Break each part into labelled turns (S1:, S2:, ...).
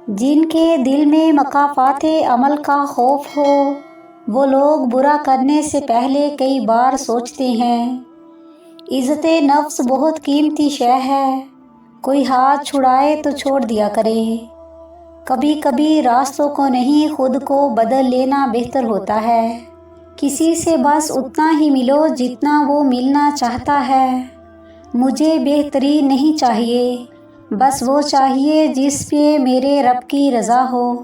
S1: جن کے دل میں مکافات عمل کا خوف ہو وہ لوگ برا کرنے سے پہلے کئی بار سوچتے ہیں۔ عزت نفس بہت قیمتی شے ہے، کوئی ہاتھ چھڑائے تو چھوڑ دیا کرے۔ کبھی کبھی راستوں کو نہیں خود کو بدل لینا بہتر ہوتا ہے۔ کسی سے بس اتنا ہی ملو جتنا وہ ملنا چاہتا ہے۔ مجھے بہتری نہیں چاہیے، بس وہ چاہیے جس پہ میرے رب کی رضا ہو۔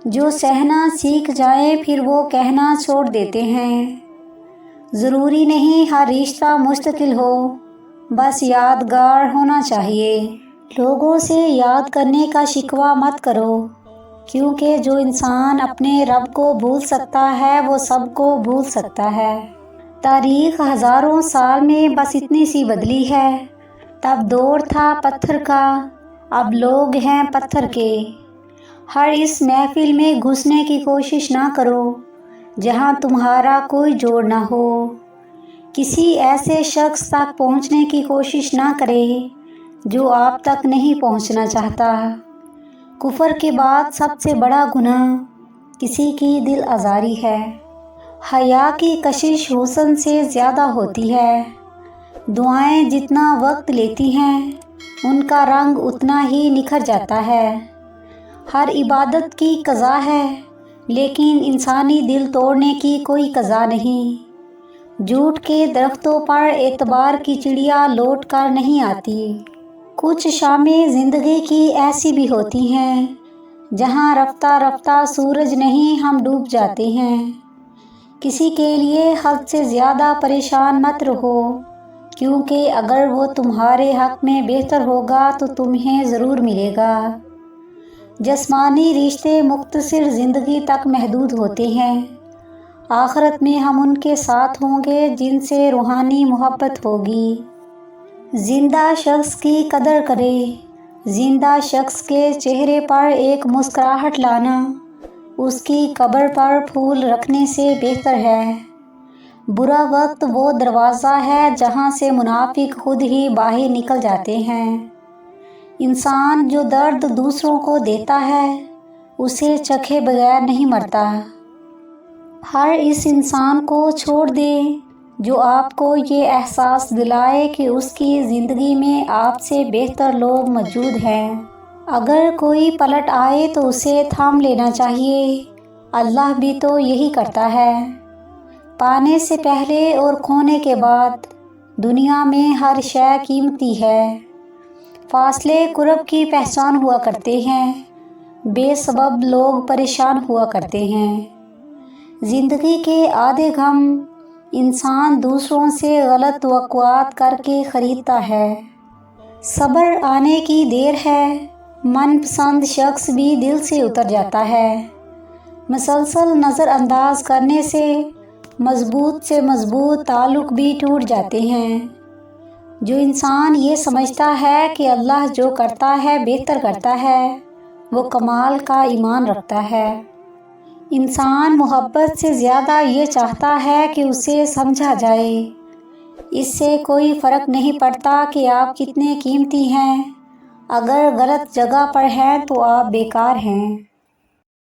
S1: جو سہنا سیکھ جائیں پھر وہ کہنا چھوڑ دیتے ہیں۔ ضروری نہیں ہر رشتہ مستقل ہو، بس یادگار ہونا چاہیے۔ لوگوں سے یاد کرنے کا شکوہ مت کرو، کیونکہ جو انسان اپنے رب کو بھول سکتا ہے وہ سب کو بھول سکتا ہے۔ تاریخ ہزاروں سال میں بس اتنی سی بدلی ہے۔ تب دور تھا پتھر کا، اب لوگ ہیں پتھر کے۔ ہر اس محفل میں گھسنے کی کوشش نہ کرو جہاں تمہارا کوئی جوڑ نہ ہو۔ کسی ایسے شخص تک پہنچنے کی کوشش نہ کرے جو آپ تک نہیں پہنچنا چاہتا۔ کفر کے بعد سب سے بڑا گناہ کسی کی دل آزاری ہے۔ حیا کی کشش حسن سے زیادہ ہوتی ہے۔ دعائیں جتنا وقت لیتی ہیں ان کا رنگ اتنا ہی نکھر جاتا ہے۔ ہر عبادت کی قضا ہے، لیکن انسانی دل توڑنے کی کوئی قضا نہیں۔ جھوٹ کے درختوں پر اعتبار کی چڑیا لوٹ کر نہیں آتی۔ کچھ شامیں زندگی کی ایسی بھی ہوتی ہیں جہاں رفتہ رفتہ سورج نہیں ہم ڈوب جاتے ہیں۔ کسی کے لیے حد سے زیادہ پریشان مت رہو، کیونکہ اگر وہ تمہارے حق میں بہتر ہوگا تو تمہیں ضرور ملے گا۔ جسمانی رشتے مختصر زندگی تک محدود ہوتے ہیں، آخرت میں ہم ان کے ساتھ ہوں گے جن سے روحانی محبت ہوگی۔ زندہ شخص کی قدر کرے، زندہ شخص کے چہرے پر ایک مسکراہٹ لانا اس کی قبر پر پھول رکھنے سے بہتر ہے۔ برا وقت وہ دروازہ ہے جہاں سے منافق خود ہی باہر نکل جاتے ہیں۔ انسان جو درد دوسروں کو دیتا ہے اسے چکھے بغیر نہیں مرتا۔ ہر اس انسان کو چھوڑ دیں جو آپ کو یہ احساس دلائے کہ اس کی زندگی میں آپ سے بہتر لوگ موجود ہیں۔ اگر کوئی پلٹ آئے تو اسے تھام لینا چاہیے، اللہ بھی تو یہی کرتا ہے۔ پانے سے پہلے اور کھونے کے بعد دنیا میں ہر شے قیمتی ہے۔ فاصلے قرب کی پہچان ہوا کرتے ہیں، بے سبب لوگ پریشان ہوا کرتے ہیں۔ زندگی کے آدھے غم انسان دوسروں سے غلط توقعات کر کے خریدتا ہے۔ صبر آنے کی دیر ہے، من پسند شخص بھی دل سے اتر جاتا ہے۔ مسلسل نظر انداز کرنے سے مضبوط تعلق بھی ٹوٹ جاتے ہیں۔ جو انسان یہ سمجھتا ہے کہ اللہ جو کرتا ہے بہتر کرتا ہے وہ کمال کا ایمان رکھتا ہے۔ انسان محبت سے زیادہ یہ چاہتا ہے کہ اسے سمجھا جائے۔ اس سے کوئی فرق نہیں پڑتا کہ آپ کتنے قیمتی ہیں، اگر غلط جگہ پر ہیں تو آپ بیکار ہیں۔